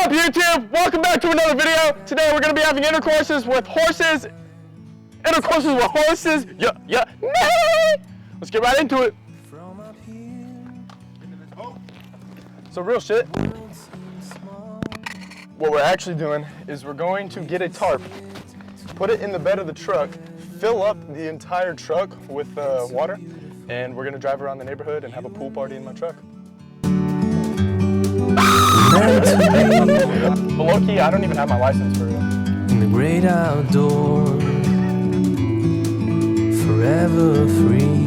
up, YouTube? Welcome back to another video. Today we're going to be having intercourses with horses. Yeah. Let's get right into it. So real shit. What we're actually doing is we're going to get a tarp, put it in the bed of the truck, fill up the entire truck with water, and we're going to drive around the neighborhood and have a pool party in my truck. But low key, I don't even have my license for it. In the great outdoors, forever free.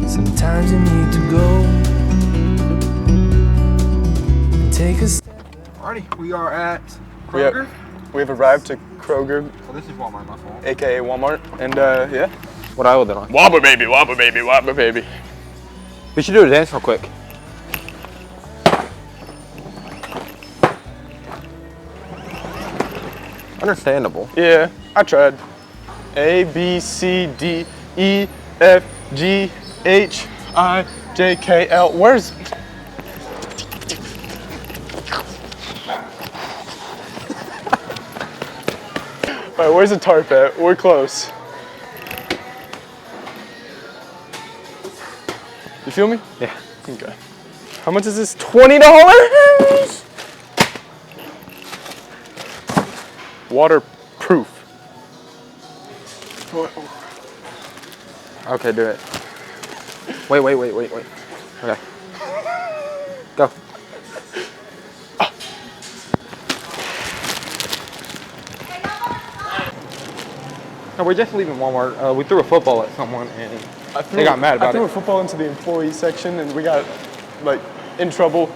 Sometimes you need to go and take a step. Alrighty, we are at Kroger. We have arrived to Kroger, Oh, this is Walmart, my fault. aka Walmart, and yeah. What I ordered on? Whopper baby. We should do a dance real quick. Understandable. Yeah, I tried. A, B, C, D, E, F, G, H, I, J, K, L. Where's... All right, where's the tarp at? We're close. You feel me? Yeah. Okay. How much is this? $20? Waterproof. Okay, do it. Wait. Okay. Go. No, we're just leaving Walmart. We threw a football at someone and they got mad about I threw it. a football into the employee section and we got like in trouble.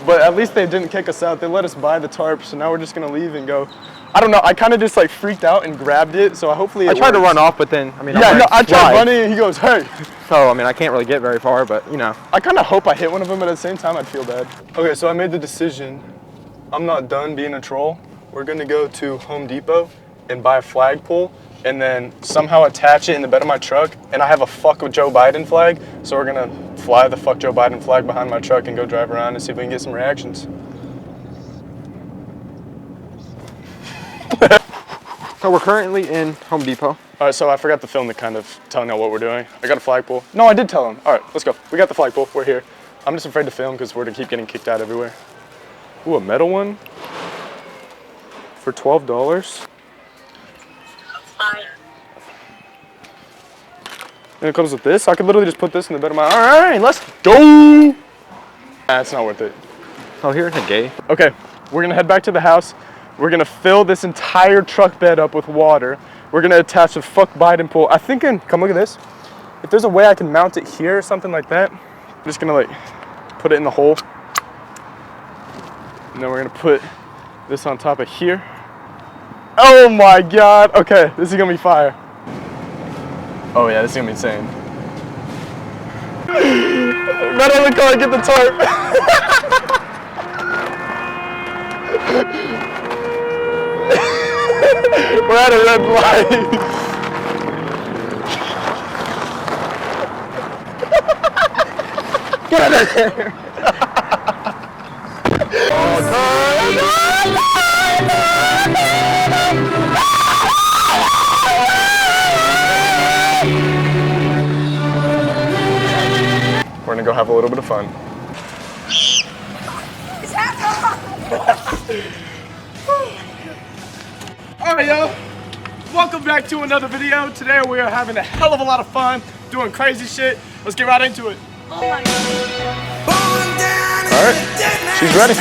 But at least they didn't kick us out. They let us buy the tarp, so now we're just gonna leave and go. I don't know. I kind of just like freaked out and grabbed it, so hopefully I it tried to works. run off, but then I mean, I tried running and he goes, hey. So I mean, I can't really get very far, but you know. I kind of hope I hit one of them, but at the same time, I'd feel bad. Okay, so I made the decision. I'm not done being a troll. We're gonna go to Home Depot and buy a flagpole and then somehow attach it in the bed of my truck. And I have a fuck with Joe Biden flag, so we're gonna fly the fuck Joe Biden flag behind my truck and go drive around and see if we can get some reactions. So we're currently in Home Depot. All right, so I forgot to film the kind of telling y'all what we're doing. I got a flagpole. No, I did tell him. All right, let's go. We got the flagpole. We're here. I'm just afraid to film because we're gonna keep getting kicked out everywhere. Ooh, a metal one for $12. And it comes with this. I could literally just put this in the bed of my. All right, let's go. It's not worth it. Oh, here's a gay. Okay, we're gonna head back to the house. We're gonna fill this entire truck bed up with water. We're gonna attach a fuck Biden pole. I'm thinking, come look at this. If there's a way I can mount it here or something like that, I'm just gonna like put it in the hole. And then we're gonna put this on top of here. Oh my God, okay, this is gonna be fire. Oh yeah, this is gonna be insane. Run on the car, get the tarp. We're at a red light. Get out of there. We're gonna go have a little bit of fun. Alright, yo. Welcome back to another video. Today we are having a hell of a lot of fun, doing crazy shit. Let's get right into it. Alright, she's ready.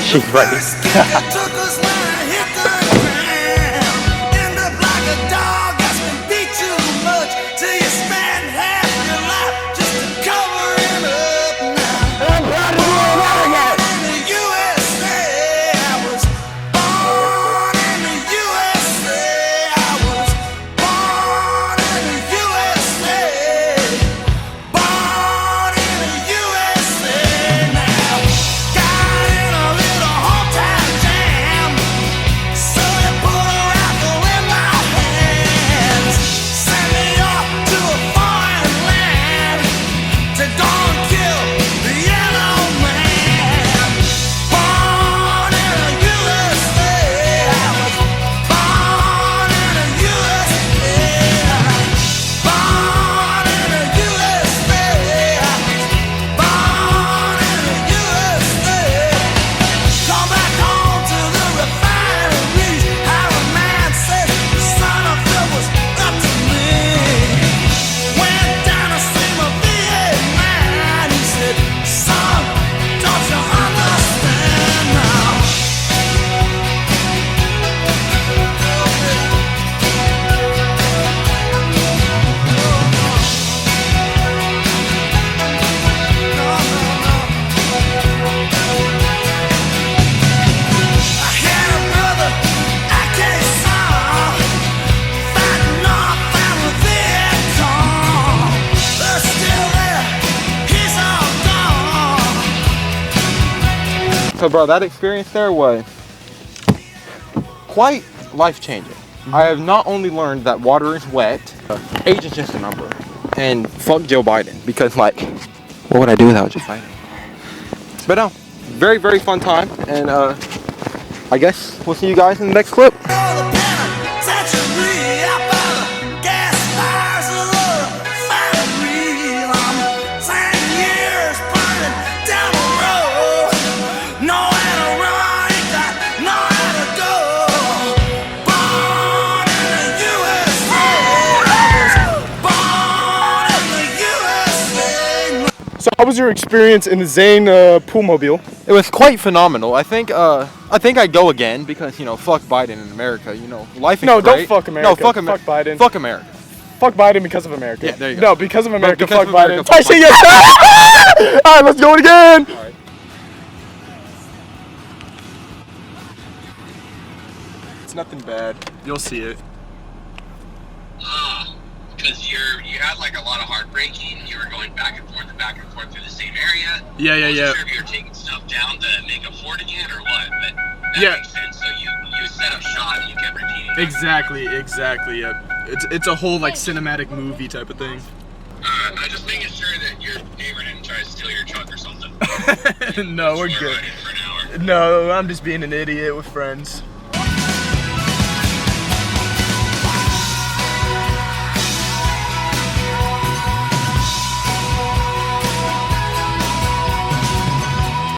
She's ready. So, bro, that experience there was quite life-changing. I have not only learned that water is wet, age is just a number. And fuck Joe Biden, because, like, what would I do without Joe Biden? But no, very, very fun time, and I guess we'll see you guys in the next clip. So how was your experience in the Zane pool mobile? It was quite phenomenal. I think I'd go again because, you know, fuck Biden in America. You know, life is No, great. don't fuck America. No, fuck Fuck Biden. Fuck America. Fuck Biden because of America. Yeah, there you go. No, because of America, because fuck of Biden. America, fuck Tyson, yes! All right, let's go again. All right. It's nothing bad. You'll see it. Because you had like a lot of heartbreaking. You were going back and forth through the same area. Yeah. Sure if you were taking stuff down to make a fort again or what, but that Yeah. makes sense. So you set up shop and you kept repeating. Exactly. Yep. It's a whole like cinematic movie type of thing. I'm just making sure that your neighbor didn't try to steal your truck or something. No, we're Swear good. about it for an hour. No, I'm just being an idiot with friends.